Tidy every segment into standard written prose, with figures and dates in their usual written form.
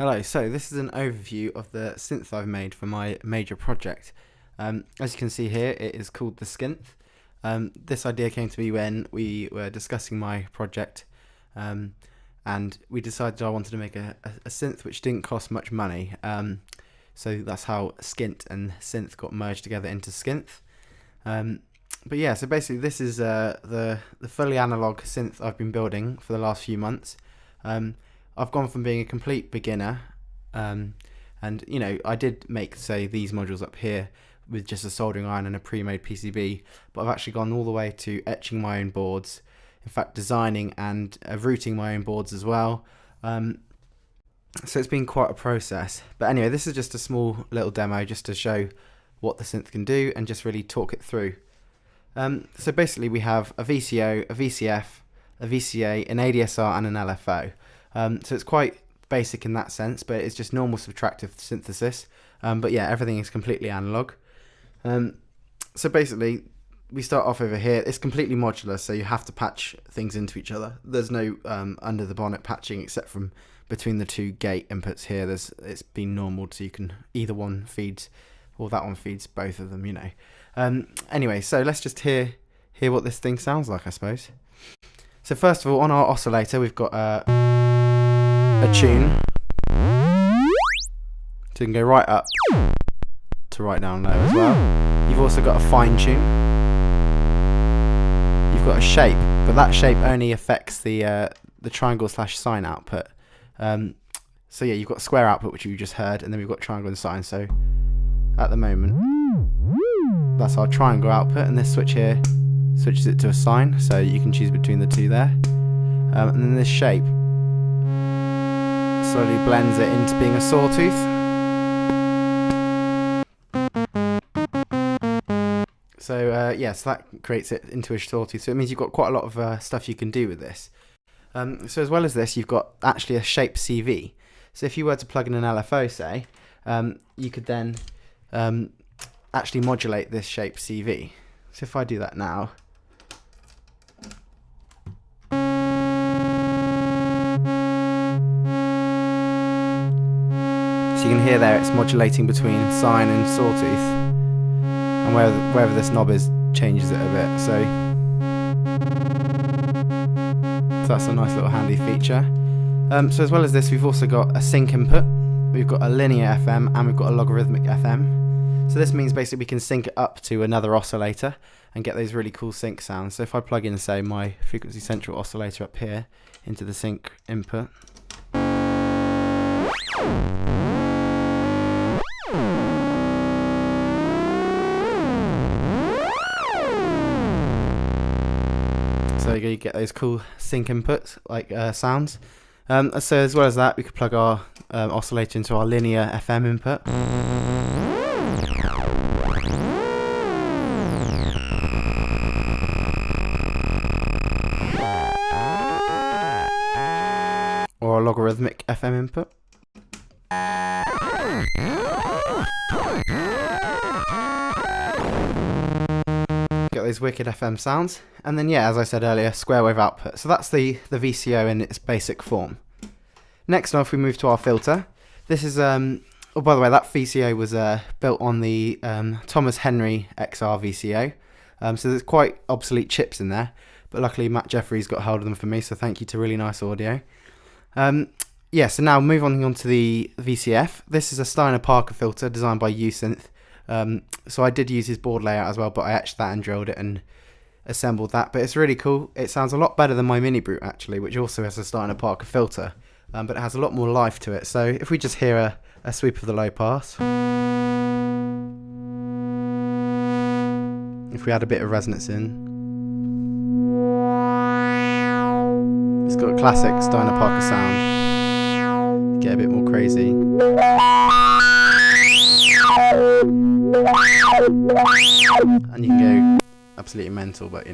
Hello, so this is an overview of the synth I've made for my major project. As you can see here, it is called the Skynth. This idea came to me when we were discussing my project, and we decided I wanted to make a synth which didn't cost much money. So that's how Skynth and synth got merged together into Skynth. But yeah, so basically this is the fully analog synth I've been building for the last few months. I've gone from being a complete beginner, and I did make, say, these modules up here with just a soldering iron and a pre-made PCB, but I've actually gone all the way to etching my own boards, in fact designing and routing my own boards as well. So it's been quite a process, but anyway, this is just a small little demo just to show what the synth can do and just really talk it through. So basically we have a VCO, a VCF, a VCA, an ADSR and an LFO. So it's quite basic in that sense, but it's just normal subtractive synthesis. But yeah, everything is completely analog. So basically, we start off over here. It's completely modular, so you have to patch things into each other. There's no under the bonnet patching except from between the two gate inputs here. It's been normal, so you can either one feeds or that one feeds both of them. Anyway, so let's just hear what this thing sounds like, I suppose. So first of all, on our oscillator, we've got a tune, so you can go right up to right down low as well. You've also got a fine tune. You've got a shape, but that shape only affects the triangle / sine output. So yeah, you've got square output, which you just heard, and then we've got triangle and sine. So at the moment, that's our triangle output, and this switch here switches it to a sine, so you can choose between the two there. And then this shape slowly blends it into being a sawtooth. So so that creates it into a sawtooth. So it means you've got quite a lot of stuff you can do with this. So as well as this, you've got actually a shape CV. So if you were to plug in an LFO, say, you could then actually modulate this shape CV. So if I do that now, so you can hear there it's modulating between sine and sawtooth, and wherever this knob is changes it a bit. So that's a nice little handy feature. So as well as this, we've also got a sync input, we've got a linear FM, and we've got a logarithmic FM. So this means basically we can sync it up to another oscillator and get those really cool sync sounds. So if I plug in, say, my frequency central oscillator up here into the sync input, so you get those cool sync inputs, like sounds. So as well as that, we could plug our oscillator into our linear FM input. Or a logarithmic FM input. Get those wicked FM sounds. And then yeah, as I said earlier, square wave output. So that's the VCO in its basic form. Next off, we move to our filter. This is oh, by the way, that VCO was built on the Thomas Henry XR VCO. So there's quite obsolete chips in there, but luckily Matt Jeffries got hold of them for me, so thank you to Really Nice Audio. So now move on to the VCF. This is a Steiner Parker filter designed by Usynth. So I did use his board layout as well, but I etched that and drilled it and assembled that. But it's really cool. It sounds a lot better than my Mini Brute actually, which also has a Steiner Parker filter, but it has a lot more life to it. So if we just hear a sweep of the low pass, if we add a bit of resonance in, it's got a classic Steiner Parker sound. Get a bit more crazy. And you can go absolutely mental, but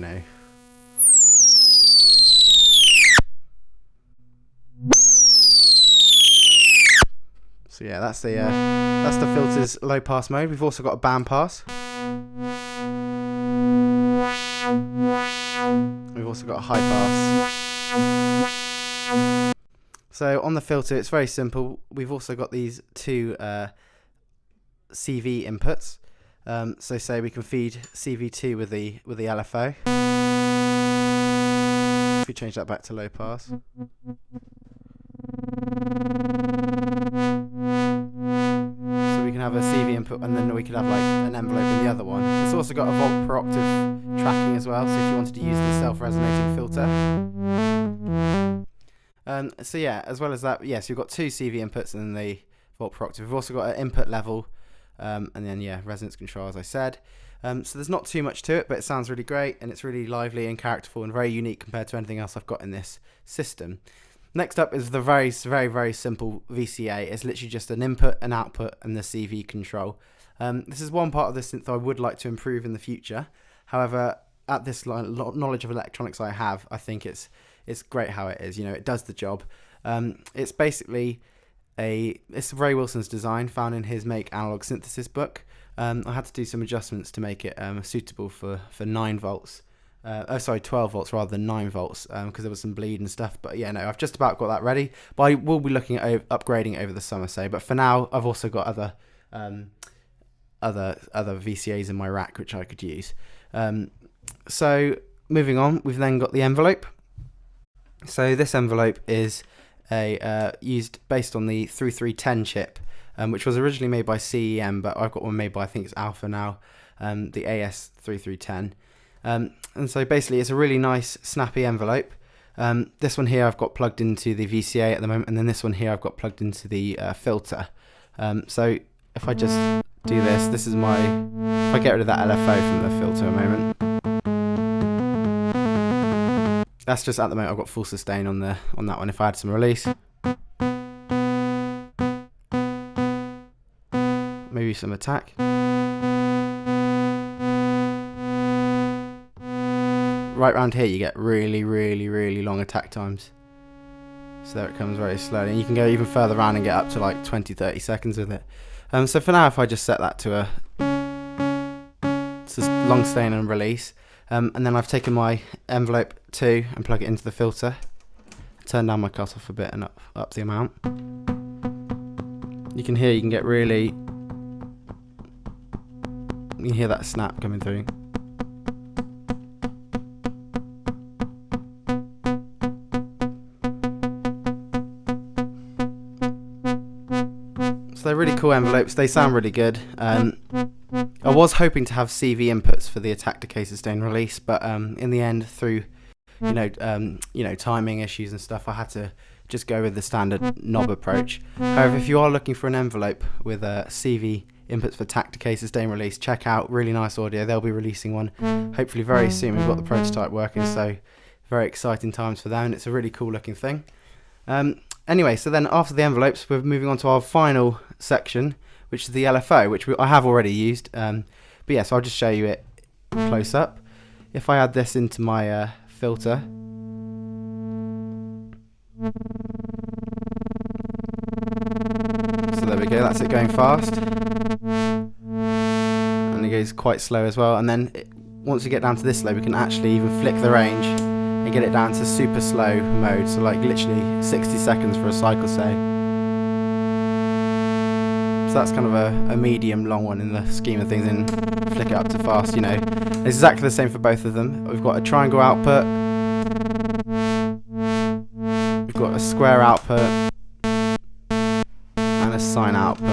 So yeah, that's the filter's low pass mode. We've also got a band pass. We've also got a high pass. So on the filter, it's very simple. We've also got these two CV inputs. So say we can feed CV2 with the LFO. If we change that back to low pass. So we can have a CV input, and then we could have like an envelope in the other one. It's also got a volt per octave tracking as well, so if you wanted to use the self-resonating filter. So yeah, as well as that, yes, you've got two CV inputs and then the volt per octave. We've also got an input level, and then yeah, resonance control, as I said. So there's not too much to it, but it sounds really great, and it's really lively and characterful and very unique compared to anything else I've got in this system. Next up is the very simple VCA. It's literally just an input, an output, and the CV control. This is one part of the synth I would like to improve in the future. However, at this knowledge of electronics I have, I think it's great how it is. You know, it does the job. It's basically it's Ray Wilson's design, found in his Make Analog Synthesis book. I had to do some adjustments to make it suitable for 9 volts. 12 volts rather than 9 volts, because there was some bleed and stuff. But yeah, no, I've just about got that ready. But I will be looking at upgrading over the summer, say. But for now, I've also got other VCAs in my rack which I could use. So moving on, we've then got the envelope. So this envelope is used based on the 3310 chip, which was originally made by CEM, but I've got one made by, I think it's Alpha now, the AS3310. And so basically it's a really nice snappy envelope. This one here I've got plugged into the VCA at the moment, and then this one here I've got plugged into the filter. So if I just do this is my, if I get rid of that LFO from the filter a moment. That's just at the moment I've got full sustain on that one. If I had some release, maybe some attack. Right round here you get really long attack times. So there it comes very slowly, and you can go even further around and get up to like 20-30 seconds with it. So for now, if I just set that to a long sustain and release, and then I've taken my envelope 2 and plug it into the filter, turn down my cutoff a bit and up the amount. You can get really, you can hear that snap coming through. They're really cool envelopes. They sound really good. I was hoping to have CV inputs for the attack, decay, sustain, release, but in the end, through timing issues and stuff, I had to just go with the standard knob approach. However, if you are looking for an envelope with CV inputs for attack, decay, sustain, release, check out Really Nice Audio. They'll be releasing one hopefully very soon. We've got the prototype working, so very exciting times for them, and it's a really cool looking thing. Anyway, so then after the envelopes, we're moving on to our final section, which is the LFO, which I have already used. But yeah, so I'll just show you it close up. If I add this into my filter, so there we go, that's it going fast. And it goes quite slow as well. And then once we get down to this slow, we can actually even flick the range and get it down to super slow mode, so like literally 60 seconds for a cycle, say. So that's kind of a medium long one in the scheme of things, and flick it up to fast, you know. It's exactly the same for both of them. We've got a triangle output, we've got a square output, and a sine output.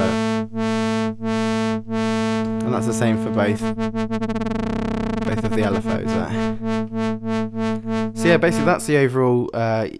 And that's the same for both of the LFOs there. So yeah, basically that's the overall, a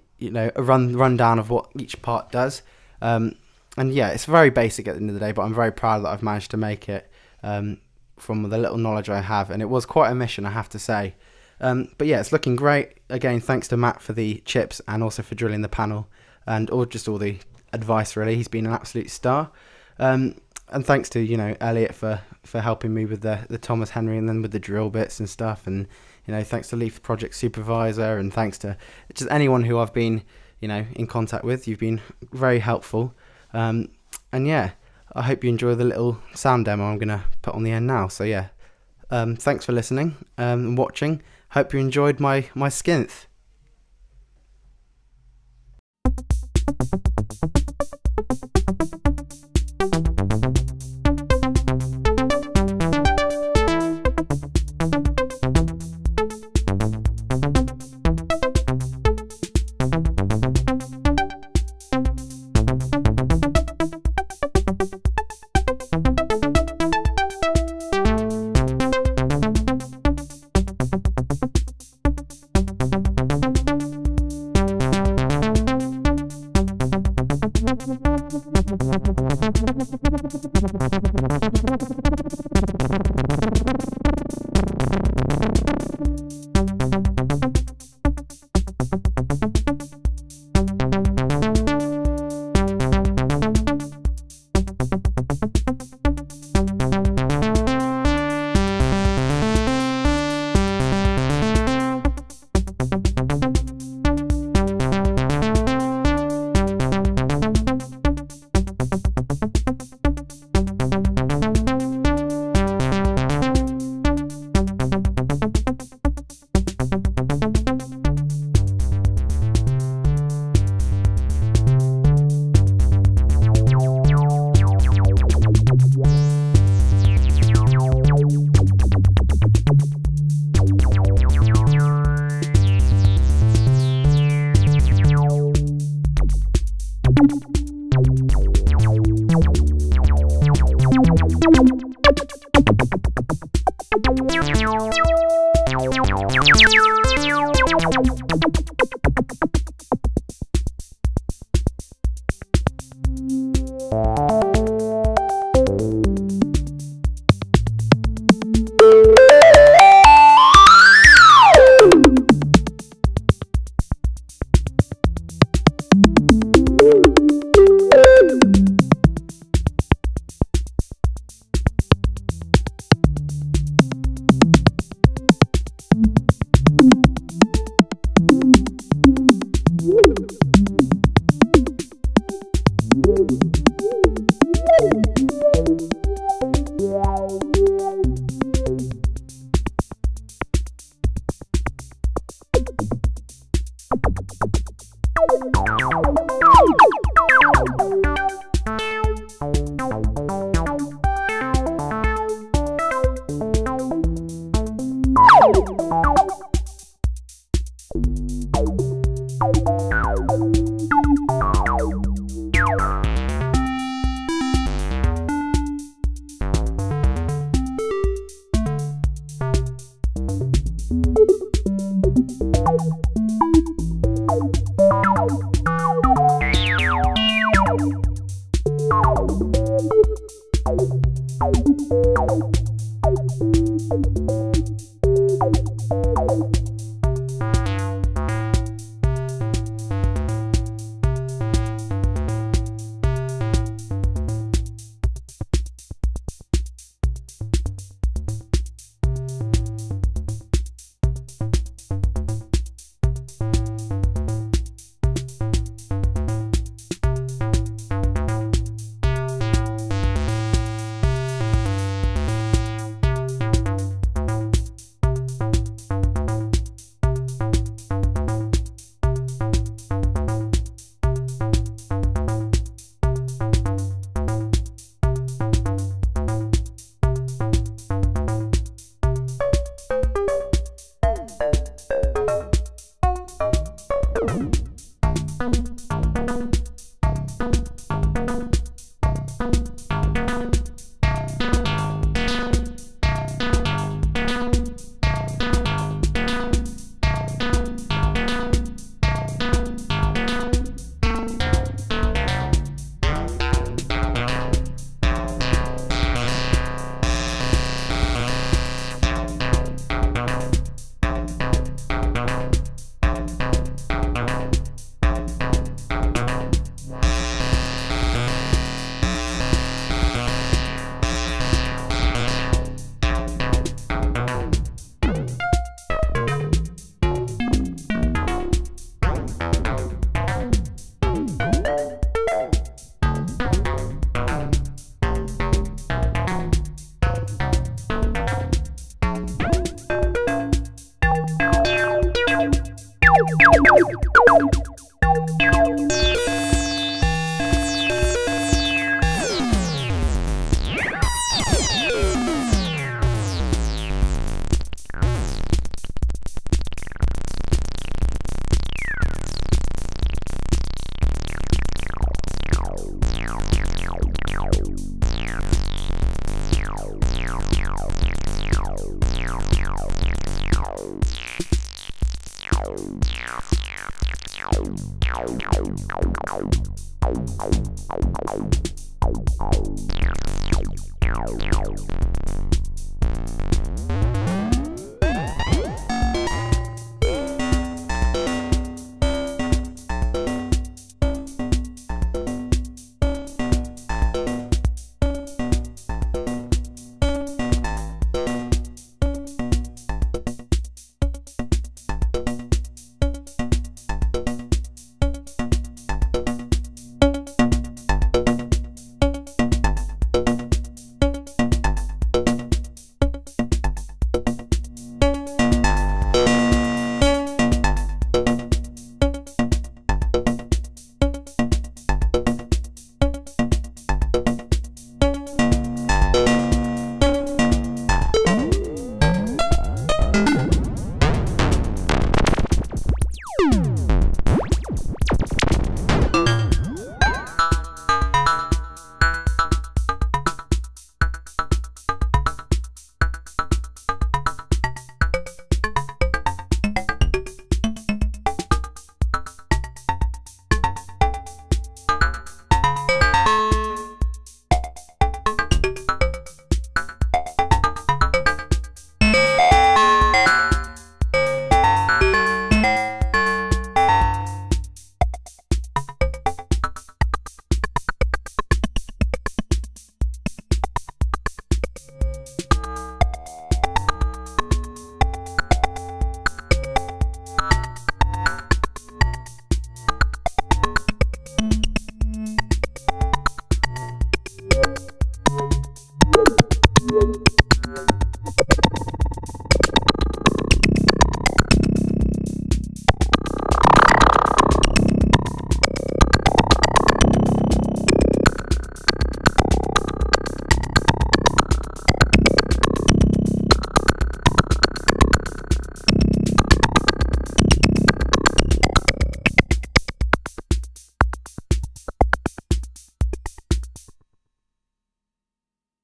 rundown of what each part does. And yeah, it's very basic at the end of the day, but I'm very proud that I've managed to make it from the little knowledge I have. And it was quite a mission, I have to say. But yeah, it's looking great. Again, thanks to Matt for the chips and also for drilling the panel and all the advice, really. He's been an absolute star. And thanks to, Elliot for helping me with the Thomas Henry and then with the drill bits and stuff. And, thanks to Leaf Project Supervisor, and thanks to just anyone who I've been, in contact with. You've been very helpful. And yeah, I hope you enjoy the little sound demo I'm going to put on the end now. So yeah, thanks for listening and watching. Hope you enjoyed my Skynth.